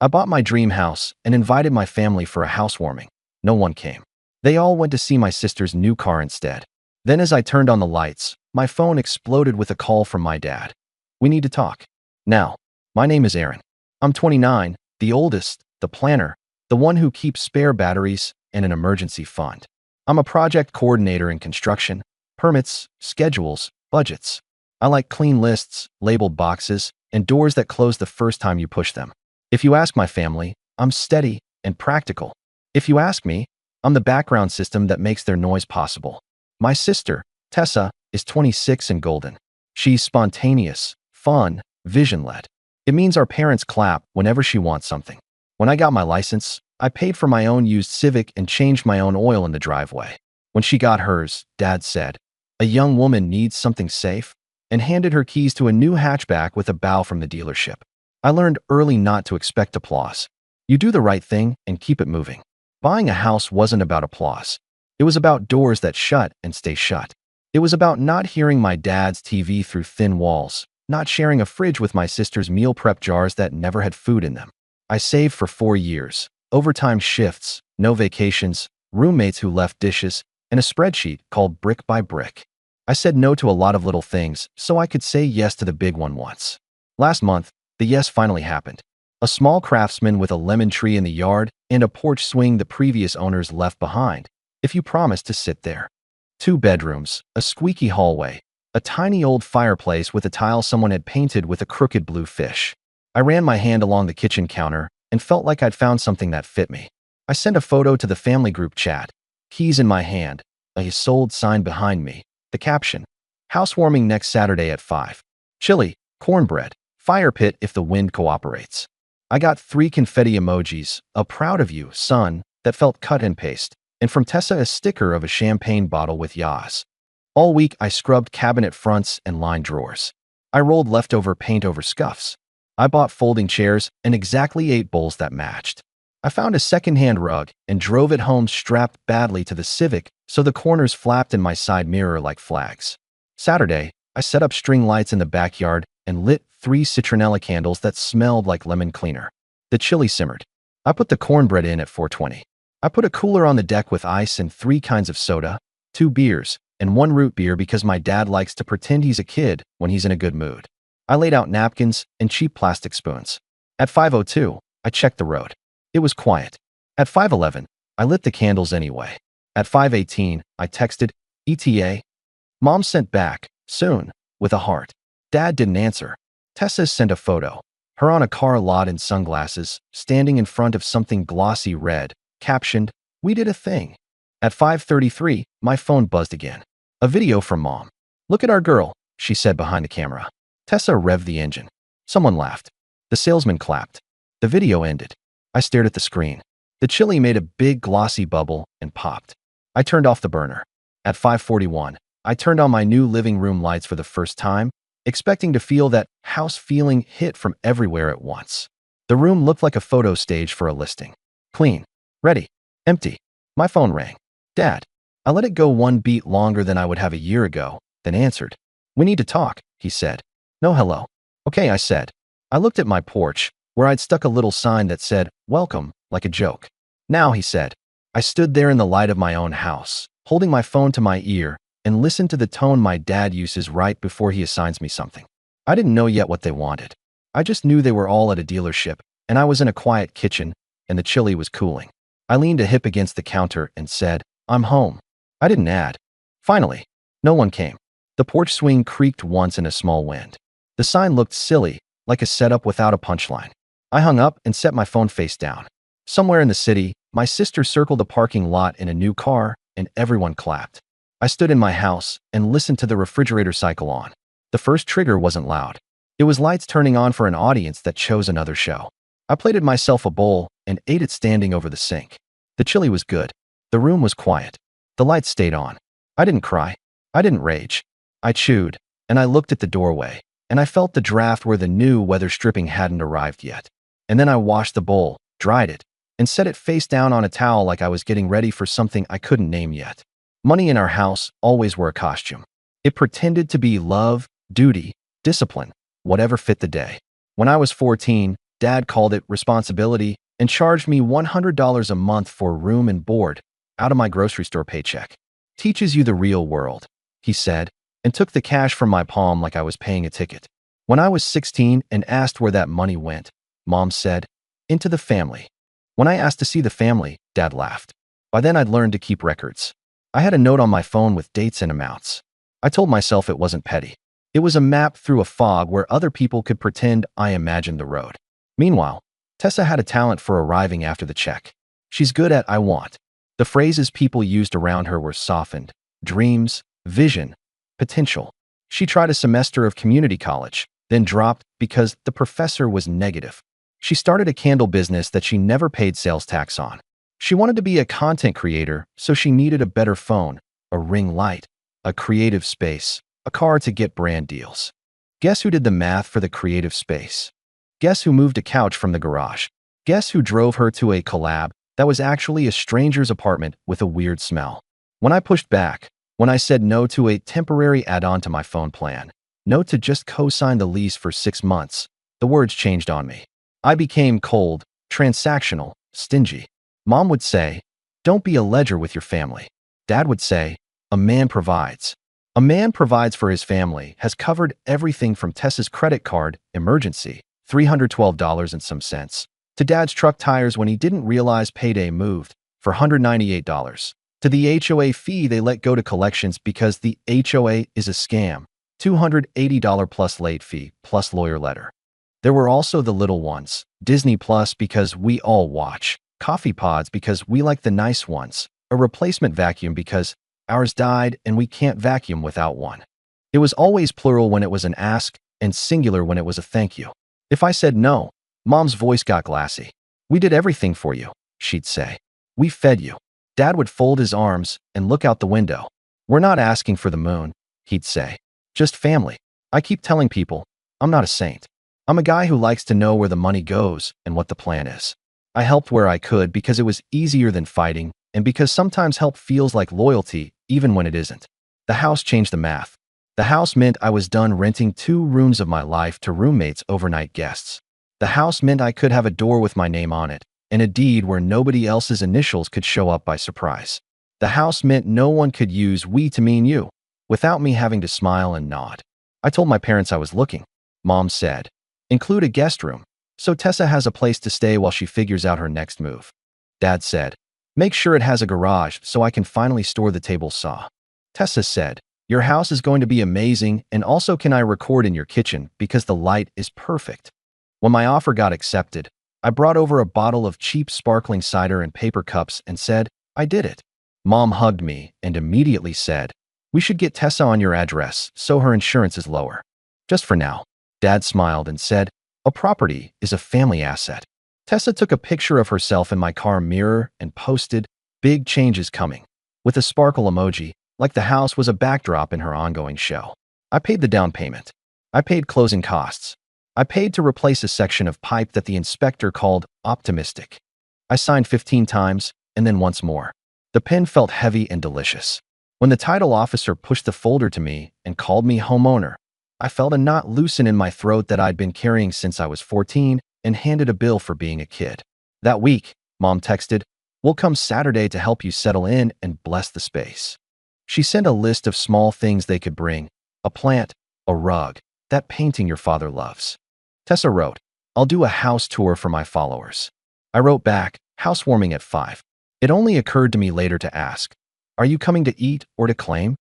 I bought my dream house and invited my family for a housewarming. No one came. They all went to see my sister's new car instead. Then as I turned on the lights, my phone exploded with a call from my dad. We need to talk. Now. My name is Aaron. I'm 29, the oldest, the planner, the one who keeps spare batteries and an emergency fund. I'm a project coordinator in construction, permits, schedules, budgets. I like clean lists, labeled boxes, and doors that close the first time you push them. If you ask my family, I'm steady and practical. If you ask me, I'm the background system that makes their noise possible. My sister, Tessa, is 26 and golden. She's spontaneous, fun, vision-led. It means our parents clap whenever she wants something. When I got my license, I paid for my own used Civic and changed my own oil in the driveway. When she got hers, Dad said, "A young woman needs something safe," and handed her keys to a new hatchback with a bow from the dealership. I learned early not to expect applause. You do the right thing and keep it moving. Buying a house wasn't about applause. It was about doors that shut and stay shut. It was about not hearing my dad's TV through thin walls, not sharing a fridge with my sister's meal prep jars that never had food in them. I saved for 4 years, overtime shifts, no vacations, roommates who left dishes, and a spreadsheet called Brick by Brick. I said no to a lot of little things so I could say yes to the big one once. Last month, the yes finally happened. A small craftsman with a lemon tree in the yard and a porch swing the previous owners left behind, if you promise to sit there. 2 bedrooms, a squeaky hallway, a tiny old fireplace with a tile someone had painted with a crooked blue fish. I ran my hand along the kitchen counter and felt like I'd found something that fit me. I sent a photo to the family group chat, keys in my hand, a sold sign behind me, the caption, "Housewarming next Saturday at 5. Chili, cornbread, fire pit if the wind cooperates." I got 3 confetti emojis, a "proud of you, son," that felt cut and paste, and from Tessa a sticker of a champagne bottle with yas. All week I scrubbed cabinet fronts and lined drawers. I rolled leftover paint over scuffs. I bought folding chairs and exactly 8 bowls that matched. I found a secondhand rug and drove it home strapped badly to the Civic so the corners flapped in my side mirror like flags. Saturday, I set up string lights in the backyard and lit 3 citronella candles that smelled like lemon cleaner. The chili simmered. I put the cornbread in at 420. I put a cooler on the deck with ice and 3 kinds of soda, 2 beers, and 1 root beer because my dad likes to pretend he's a kid when he's in a good mood. I laid out napkins and cheap plastic spoons. At 5:02, I checked the road. It was quiet. At 5:11, I lit the candles anyway. At 5:18, I texted, "ETA?" Mom sent back, "Soon," with a heart. Dad didn't answer. Tessa sent a photo. Her on a car lot in sunglasses, standing in front of something glossy red, captioned, "We did a thing." At 5:33, my phone buzzed again. A video from Mom. "Look at our girl," she said behind the camera. Tessa revved the engine. Someone laughed. The salesman clapped. The video ended. I stared at the screen. The chili made a big glossy bubble and popped. I turned off the burner. At 5:41, I turned on my new living room lights for the first time, expecting to feel that house feeling hit from everywhere at once. The room looked like a photo stage for a listing. Clean. Ready. Empty. My phone rang. Dad. I let it go 1 beat longer than I would have a year ago, then answered. "We need to talk," he said. "No hello." "Okay," I said. I looked at my porch, where I'd stuck a little sign that said, "Welcome," like a joke. "Now," he said. I stood there in the light of my own house, holding my phone to my ear, and listened to the tone my dad uses right before he assigns me something. I didn't know yet what they wanted. I just knew they were all at a dealership, and I was in a quiet kitchen, and the chili was cooling. I leaned a hip against the counter and said, "I'm home." I didn't add. Finally, no one came. The porch swing creaked once in a small wind. The sign looked silly, like a setup without a punchline. I hung up and set my phone face down. Somewhere in the city, my sister circled a parking lot in a new car, and everyone clapped. I stood in my house and listened to the refrigerator cycle on. The first trigger wasn't loud. It was lights turning on for an audience that chose another show. I plated myself a bowl and ate it standing over the sink. The chili was good. The room was quiet. The lights stayed on. I didn't cry. I didn't rage. I chewed, and I looked at the doorway, and I felt the draft where the new weather stripping hadn't arrived yet. And then I washed the bowl, dried it, and set it face down on a towel like I was getting ready for something I couldn't name yet. Money in our house always wore a costume. It pretended to be love, duty, discipline, whatever fit the day. When I was 14, Dad called it responsibility and charged me $100 a month for room and board out of my grocery store paycheck. Teaches you the real world, he said, and took the cash from my palm like I was paying a ticket. When I was 16 and asked where that money went, Mom said, into the family. When I asked to see the family, Dad laughed. By then I'd learned to keep records. I had a note on my phone with dates and amounts. I told myself it wasn't petty. It was a map through a fog where other people could pretend I imagined the road. Meanwhile, Tessa had a talent for arriving after the check. She's good at I want. The phrases people used around her were softened, dreams, vision, potential. She tried a semester of community college, then dropped because the professor was negative. She started a candle business that she never paid sales tax on. She wanted to be a content creator, so she needed a better phone, a ring light, a creative space, a car to get brand deals. Guess who did the math for the creative space? Guess who moved a couch from the garage? Guess who drove her to a collab that was actually a stranger's apartment with a weird smell? When I pushed back, when I said no to a temporary add-on to my phone plan, no to just co-sign the lease for 6 months, the words changed on me. I became cold, transactional, stingy. Mom would say, don't be a ledger with your family. Dad would say, a man provides. A man provides for his family has covered everything from Tessa's credit card, emergency, $312 and some cents, to Dad's truck tires when he didn't realize payday moved for $198, to the HOA fee they let go to collections because the HOA is a scam, $280 plus late fee plus lawyer letter. There were also the little ones, Disney Plus because we all watch, coffee pods because we like the nice ones, a replacement vacuum because ours died and we can't vacuum without one. It was always plural when it was an ask and singular when it was a thank you. If I said no, Mom's voice got glassy. We did everything for you, she'd say. We fed you. Dad would fold his arms and look out the window. We're not asking for the moon, he'd say. Just family. I keep telling people, I'm not a saint. I'm a guy who likes to know where the money goes and what the plan is. I helped where I could because it was easier than fighting and because sometimes help feels like loyalty even when it isn't. The house changed the math. The house meant I was done renting 2 rooms of my life to roommates' overnight guests. The house meant I could have a door with my name on it and a deed where nobody else's initials could show up by surprise. The house meant no one could use we to mean you without me having to smile and nod. I told my parents I was looking. Mom said, include a guest room, so Tessa has a place to stay while she figures out her next move. Dad said, make sure it has a garage so I can finally store the table saw. Tessa said, your house is going to be amazing and also can I record in your kitchen because the light is perfect. When my offer got accepted, I brought over a bottle of cheap sparkling cider and paper cups and said, I did it. Mom hugged me and immediately said, we should get Tessa on your address so her insurance is lower. Just for now. Dad smiled and said, a property is a family asset. Tessa took a picture of herself in my car mirror and posted, big changes coming, with a sparkle emoji, like the house was a backdrop in her ongoing show. I paid the down payment. I paid closing costs. I paid to replace a section of pipe that the inspector called optimistic. I signed 15 times and then once more. The pen felt heavy and delicious. When the title officer pushed the folder to me and called me homeowner, I felt a knot loosen in my throat that I'd been carrying since I was 14 and handed a bill for being a kid. That week, Mom texted, we'll come Saturday to help you settle in and bless the space. She sent a list of small things they could bring, a plant, a rug, that painting your father loves. Tessa wrote, I'll do a house tour for my followers. I wrote back, housewarming at 5. It only occurred to me later to ask, are you coming to eat or to claim?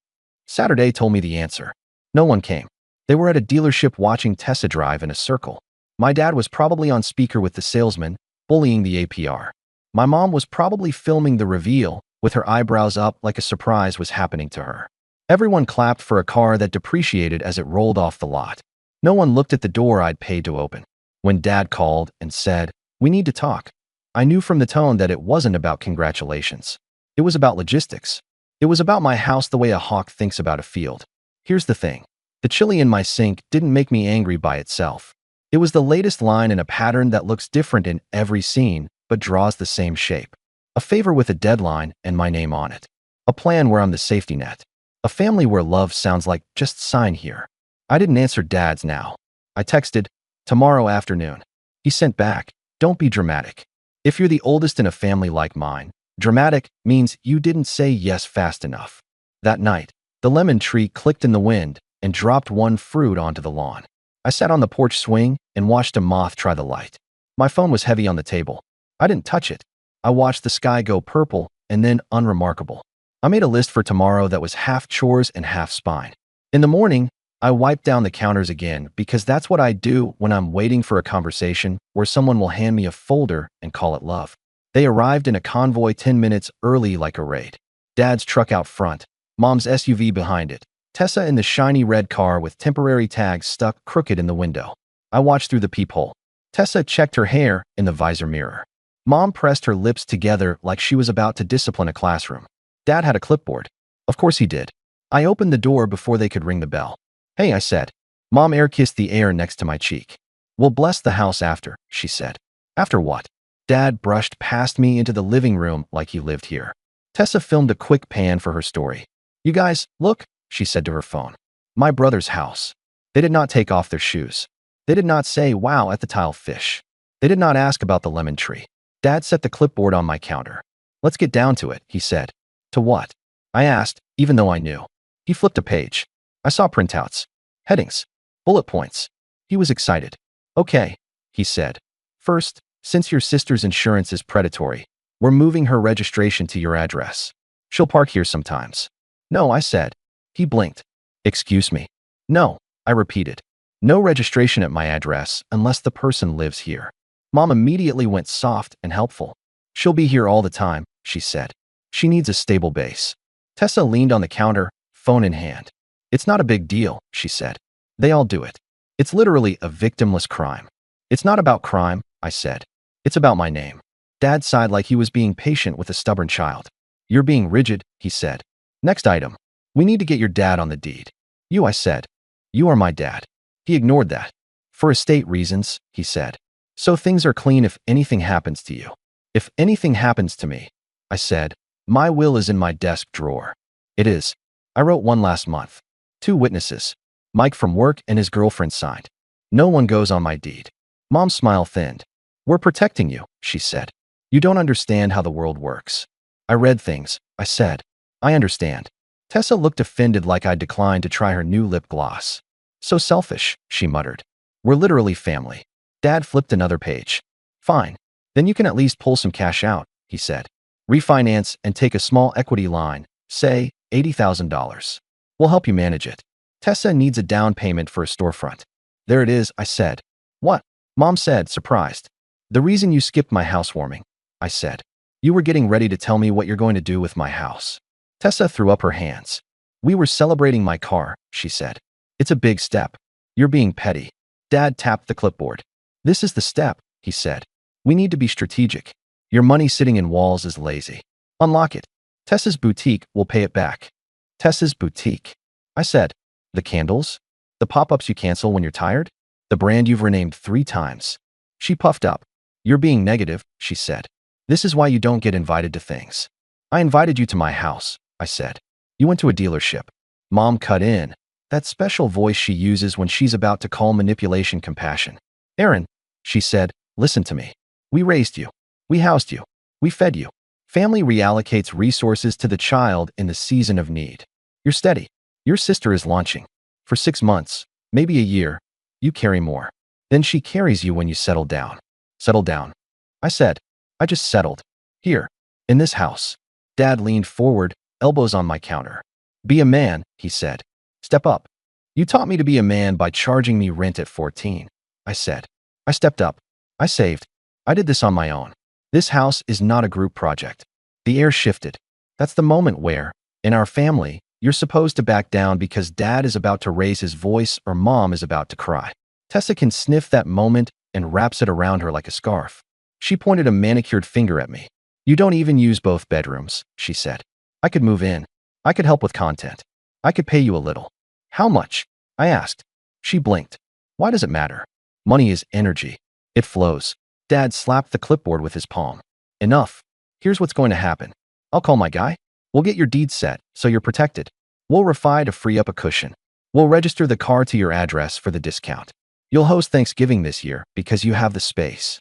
Saturday told me the answer. No one came. They were at a dealership watching Tessa drive in a circle. My dad was probably on speaker with the salesman, bullying the APR. My mom was probably filming the reveal, with her eyebrows up like a surprise was happening to her. Everyone clapped for a car that depreciated as it rolled off the lot. No one looked at the door I'd paid to open. When Dad called and said, we need to talk, I knew from the tone that it wasn't about congratulations. It was about logistics. It was about my house the way a hawk thinks about a field. Here's the thing. The chili in my sink didn't make me angry by itself. It was the latest line in a pattern that looks different in every scene, but draws the same shape. A favor with a deadline and my name on it. A plan where I'm the safety net. A family where love sounds like just sign here. I didn't answer Dad's now. I texted, tomorrow afternoon. He sent back, "Don't be dramatic. If you're the oldest in a family like mine, dramatic means you didn't say yes fast enough." That night, the lemon tree clicked in the wind and dropped one fruit onto the lawn. I sat on the porch swing and watched a moth try the light. My phone was heavy on the table. I didn't touch it. I watched the sky go purple and then unremarkable. I made a list for tomorrow that was half chores and half spine. In the morning, I wiped down the counters again because that's what I do when I'm waiting for a conversation where someone will hand me a folder and call it love. They arrived in a convoy 10 minutes early like a raid. Dad's truck out front, Mom's SUV behind it, Tessa in the shiny red car with temporary tags stuck crooked in the window. I watched through the peephole. Tessa checked her hair in the visor mirror. Mom pressed her lips together like she was about to discipline a classroom. Dad had a clipboard. Of course he did. I opened the door before they could ring the bell. "Hey," I said. Mom air-kissed the air next to my cheek. "We'll bless the house after," she said. "After what?" Dad brushed past me into the living room like he lived here. Tessa filmed a quick pan for her story. "You guys, look," she said to her phone. "My brother's house." They did not take off their shoes. They did not say, "Wow," at the tile fish. They did not ask about the lemon tree. Dad set the clipboard on my counter. "Let's get down to it," he said. "To what?" I asked, even though I knew. He flipped a page. I saw printouts, headings, bullet points. He was excited. "Okay," he said. "First, since your sister's insurance is predatory, we're moving her registration to your address. She'll park here sometimes." "No," I said. He blinked. "Excuse me?" "No," I repeated. "No registration at my address unless the person lives here." Mom immediately went soft and helpful. "She'll be here all the time," she said. "She needs a stable base." Tessa leaned on the counter, phone in hand. "It's not a big deal," she said. "They all do it. It's literally a victimless crime." "It's not about crime," I said. "It's about my name." Dad sighed like he was being patient with a stubborn child. "You're being rigid," he said. "Next item. We need to get your dad on the deed." "You," I said. "You are my dad." He ignored that. "For estate reasons," he said. "So things are clean if anything happens to you." "If anything happens to me," I said. "My will is in my desk drawer." "It is. I wrote one last month. 2 witnesses. Mike from work and his girlfriend signed. No one goes on my deed." Mom's smile thinned. "We're protecting you," she said. "You don't understand how the world works." "I read things," I said. "I understand." Tessa looked offended like I'd declined to try her new lip gloss. "So selfish," she muttered. "We're literally family." Dad flipped another page. "Fine. Then you can at least pull some cash out," he said. "Refinance and take a small equity line, say $80,000. We'll help you manage it. Tessa needs a down payment for a storefront." "There it is," I said. "What?" Mom said, surprised. "The reason you skipped my housewarming," I said. "You were getting ready to tell me what you're going to do with my house." Tessa threw up her hands. "We were celebrating my car," she said. "It's a big step. You're being petty." Dad tapped the clipboard. "This is the step," he said. "We need to be strategic. Your money sitting in walls is lazy. Unlock it. Tessa's boutique will pay it back." "Tessa's boutique," I said. "The candles? The pop-ups you cancel when you're tired? The brand you've renamed 3 times?" She puffed up. "You're being negative," she said. "This is why you don't get invited to things." "I invited you to my house," I said. "You went to a dealership." Mom cut in. That special voice she uses when she's about to call manipulation compassion. "Aaron," she said, "listen to me. We raised you. We housed you. We fed you. Family reallocates resources to the child in the season of need. You're steady. Your sister is launching. For 6 months, maybe a year, you carry more. Then she carries you when you settle down." "Settle down," I said. "I just settled. Here. In this house." Dad leaned forward, elbows on my counter. "Be a man," he said. "Step up." "You taught me to be a man by charging me rent at 14, I said. I stepped up. I saved. I did this on my own. This house is not a group project." The air shifted. That's the moment where, in our family, you're supposed to back down because dad is about to raise his voice or mom is about to cry. Tessa can sniff that moment and wraps it around her like a scarf. She pointed a manicured finger at me. "You don't even use both bedrooms," she said. "I could move in. I could help with content. I could pay you a little." "How much?" I asked. She blinked. "Why does it matter? Money is energy. It flows." Dad slapped the clipboard with his palm. "Enough. Here's what's going to happen. I'll call my guy. We'll get your deed set so you're protected. We'll refi to free up a cushion. We'll register the car to your address for the discount. You'll host Thanksgiving this year because you have the space.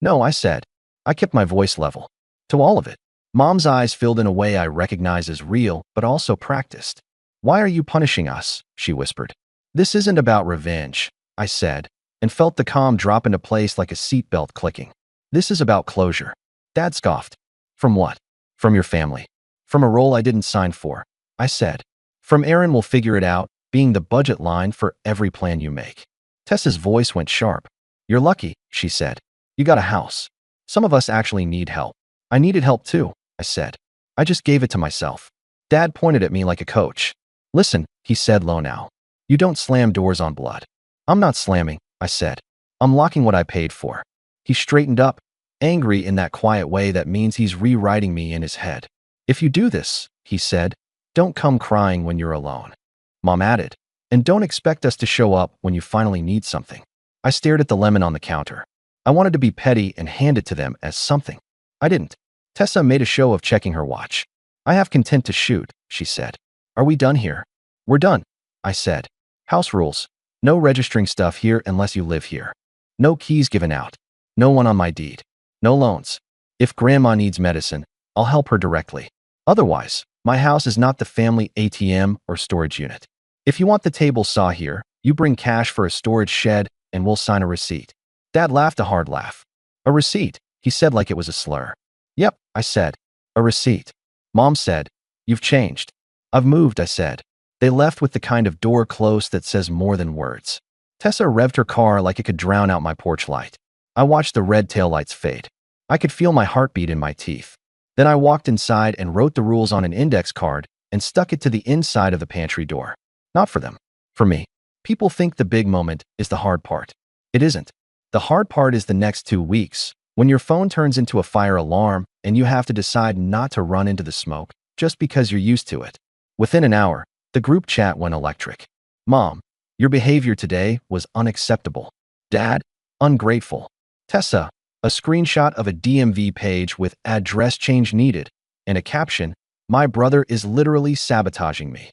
No, I said. I kept my voice level. To all of it. Mom's eyes filled in a way I recognize as real, but also practiced. Why are you punishing us? She whispered. This isn't about revenge, I said, and felt the calm drop into place like a seatbelt clicking. This is about closure. Dad scoffed. From what? From your family. From a role I didn't sign for, I said. From Aaron will figure it out, being the budget line for every plan you make. Tessa's voice went sharp. You're lucky, she said. You got a house. Some of us actually need help. I needed help too, I said. I just gave it to myself. Dad pointed at me like a coach. Listen, he said low now. You don't slam doors on blood. I'm not slamming, I said. I'm locking what I paid for. He straightened up, angry in that quiet way that means he's rewriting me in his head. If you do this, he said, don't come crying when you're alone. Mom added, and don't expect us to show up when you finally need something. I stared at the lemon on the counter. I wanted to be petty and hand it to them as something. I didn't. Tessa made a show of checking her watch. I have content to shoot, she said. Are we done here? We're done, I said. House rules. No registering stuff here unless you live here. No keys given out. No one on my deed. No loans. If Grandma needs medicine, I'll help her directly. Otherwise, my house is not the family ATM or storage unit. If you want the table saw here, you bring cash for a storage shed and we'll sign a receipt. Dad laughed a hard laugh. A receipt, he said like it was a slur. Yep, I said. A receipt. Mom said, you've changed. I've moved, I said. They left with the kind of door close that says more than words. Tessa revved her car like it could drown out my porch light. I watched the red taillights fade. I could feel my heartbeat in my teeth. Then I walked inside and wrote the rules on an index card and stuck it to the inside of the pantry door. Not for them. For me. People think the big moment is the hard part. It isn't. The hard part is the next 2 weeks, when your phone turns into a fire alarm and you have to decide not to run into the smoke just because you're used to it. Within an hour, the group chat went electric. Mom, your behavior today was unacceptable. Dad, ungrateful. Tessa, a screenshot of a DMV page with address change needed, and a caption, my brother is literally sabotaging me.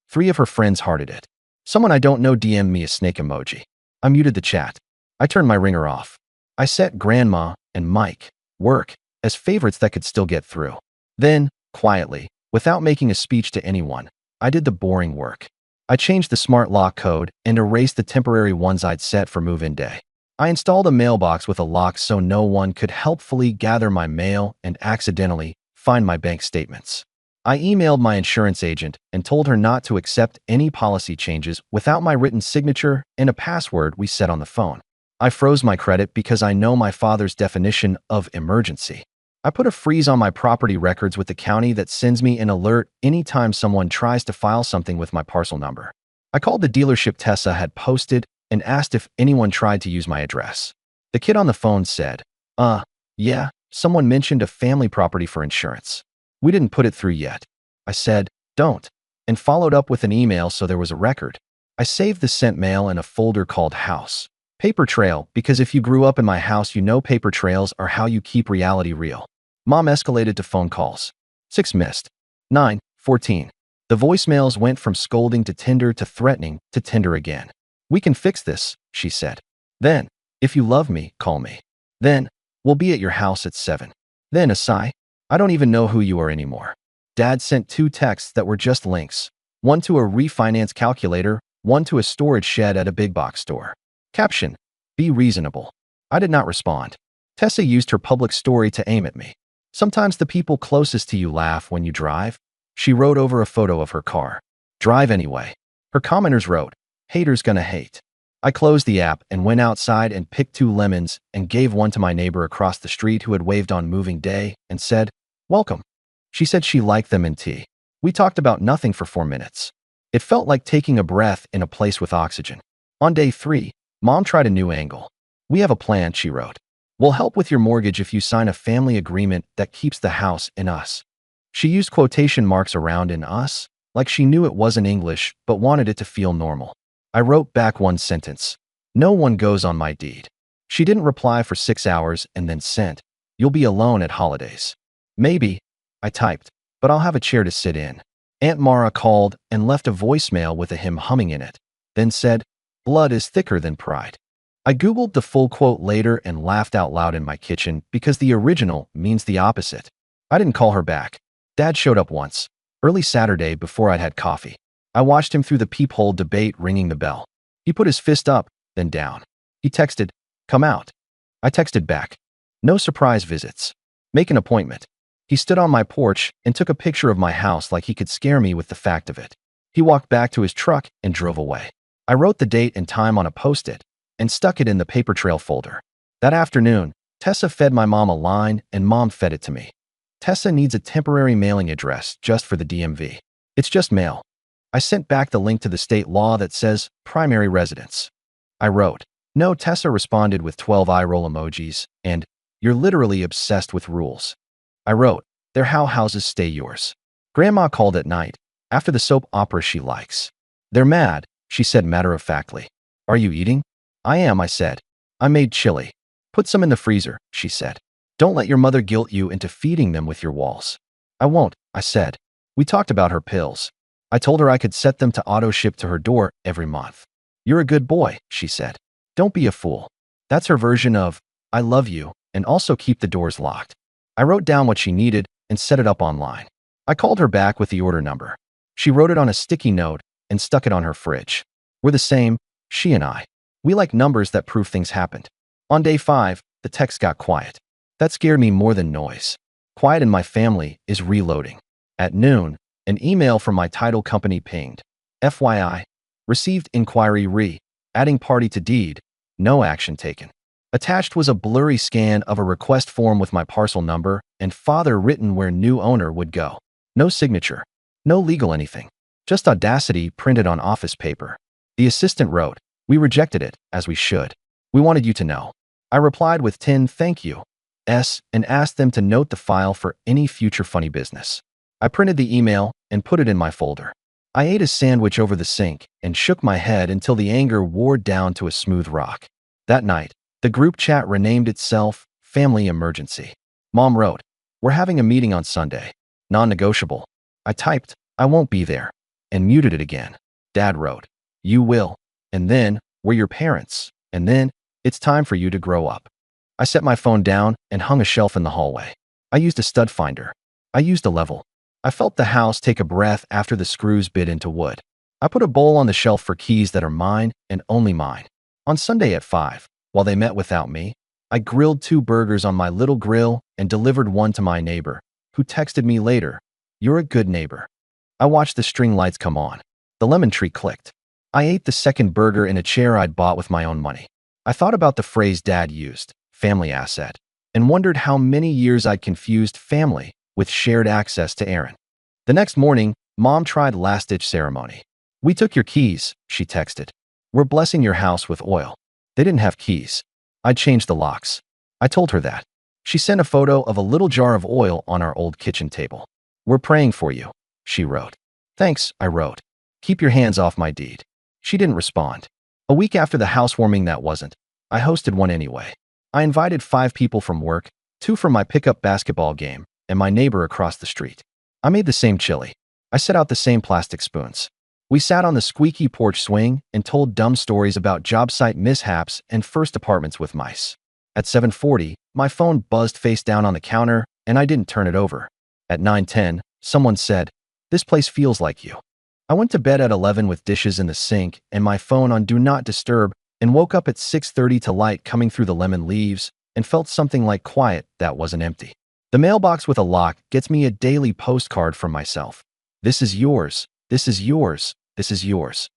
3 of her friends hearted it. Someone I don't know DM'd me a snake emoji. I muted the chat. I turned my ringer off. I set Grandma and Mike, work, as favorites that could still get through. Then, quietly, without making a speech to anyone, I did the boring work. I changed the smart lock code and erased the temporary ones I'd set for move-in day. I installed a mailbox with a lock so no one could helpfully gather my mail and accidentally find my bank statements. I emailed my insurance agent and told her not to accept any policy changes without my written signature and a password we set on the phone. I froze my credit because I know my father's definition of emergency. I put a freeze on my property records with the county that sends me an alert anytime someone tries to file something with my parcel number. I called the dealership Tessa had posted and asked if anyone tried to use my address. The kid on the phone said, yeah, someone mentioned a family property for insurance. We didn't put it through yet. I said, don't, and followed up with an email so there was a record. I saved the sent mail in a folder called House. Paper trail, because if you grew up in my house, you know paper trails are how you keep reality real. Mom escalated to phone calls. 6 missed. 9, 14. The voicemails went from scolding to tender to threatening to tender again. We can fix this, she said. Then, if you love me, call me. Then, we'll be at your house at 7. Then a sigh. I don't even know who you are anymore. Dad sent 2 texts that were just links. One to a refinance calculator, one to a storage shed at a big box store. Caption, be reasonable. I did not respond. Tessa used her public story to aim at me. Sometimes the people closest to you laugh when you drive. She wrote over a photo of her car. Drive anyway. Her commenters wrote, haters gonna hate. I closed the app and went outside and picked 2 lemons and gave one to my neighbor across the street who had waved on moving day and said, welcome. She said she liked them in tea. We talked about nothing for 4 minutes. It felt like taking a breath in a place with oxygen. On day 3, Mom tried a new angle. We have a plan, she wrote. We'll help with your mortgage if you sign a family agreement that keeps the house in us. She used quotation marks around in us, like she knew it wasn't English but wanted it to feel normal. I wrote back one sentence. No one goes on my deed. She didn't reply for 6 hours and then sent, you'll be alone at holidays. Maybe, I typed, but I'll have a chair to sit in. Aunt Mara called and left a voicemail with a hymn humming in it, then said, blood is thicker than pride. I Googled the full quote later and laughed out loud in my kitchen because the original means the opposite. I didn't call her back. Dad showed up once, early Saturday before I'd had coffee. I watched him through the peephole debate ringing the bell. He put his fist up, then down. He texted, "Come out." I texted back, "No surprise visits. Make an appointment." He stood on my porch and took a picture of my house like he could scare me with the fact of it. He walked back to his truck and drove away. I wrote the date and time on a Post-it and stuck it in the paper trail folder. That afternoon, Tessa fed my mom a line and Mom fed it to me. Tessa needs a temporary mailing address just for the DMV. It's just mail. I sent back the link to the state law that says primary residence. I wrote, "No." Tessa responded with 12 eye roll emojis and, "You're literally obsessed with rules." I wrote, "They're how houses stay yours." Grandma called at night, after the soap opera she likes. "They're mad," she said matter-of-factly. "Are you eating?" "I am," I said. "I made chili." "Put some in the freezer," she said. "Don't let your mother guilt you into feeding them with your walls." "I won't," I said. We talked about her pills. I told her I could set them to auto-ship to her door every month. "You're a good boy," she said. "Don't be a fool." That's her version of, "I love you, and also keep the doors locked." I wrote down what she needed and set it up online. I called her back with the order number. She wrote it on a sticky note and stuck it on her fridge. We're the same, she and I. We like numbers that prove things happened. On day 5, the text got quiet. That scared me more than noise. Quiet in my family is reloading. At noon, an email from my title company pinged. FYI, received inquiry adding party to deed, no action taken. Attached was a blurry scan of a request form with my parcel number and father written where new owner would go. No signature, no legal anything, just audacity printed on office paper. The assistant wrote, "We rejected it, as we should. We wanted you to know." I replied with 10 thank you and asked them to note the file for any future funny business. I printed the email and put it in my folder. I ate a sandwich over the sink and shook my head until the anger wore down to a smooth rock. That night, the group chat renamed itself Family Emergency. Mom wrote, "We're having a meeting on Sunday. Non-negotiable." I typed, "I won't be there," and muted it again. Dad wrote, "You will. And then, we're your parents. And then, it's time for you to grow up." I set my phone down and hung a shelf in the hallway. I used a stud finder. I used a level. I felt the house take a breath after the screws bit into wood. I put a bowl on the shelf for keys that are mine and only mine. On Sunday at 5, while they met without me, I grilled 2 burgers on my little grill and delivered one to my neighbor, who texted me later, "You're a good neighbor." I watched the string lights come on. The lemon tree clicked. I ate the second burger in a chair I'd bought with my own money. I thought about the phrase Dad used, family asset, and wondered how many years I'd confused family with shared access to Aaron. The next morning, Mom tried last-ditch ceremony. "We took your keys," she texted. "We're blessing your house with oil." They didn't have keys. I'd changed the locks. I told her that. She sent a photo of a little jar of oil on our old kitchen table. "We're praying for you," she wrote. "Thanks," I wrote. "Keep your hands off my deed." She didn't respond. A week after the housewarming that wasn't, I hosted one anyway. I invited 5 people from work, 2 from my pickup basketball game, and my neighbor across the street. I made the same chili. I set out the same plastic spoons. We sat on the squeaky porch swing and told dumb stories about job site mishaps and first apartments with mice. At 7:40, my phone buzzed face down on the counter, and I didn't turn it over. At 9:10, someone said, "This place feels like you." I went to bed at 11 with dishes in the sink and my phone on Do Not Disturb and woke up at 6:30 to light coming through the lemon leaves and felt something like quiet that wasn't empty. The mailbox with a lock gets me a daily postcard from myself. "This is yours. This is yours. This is yours."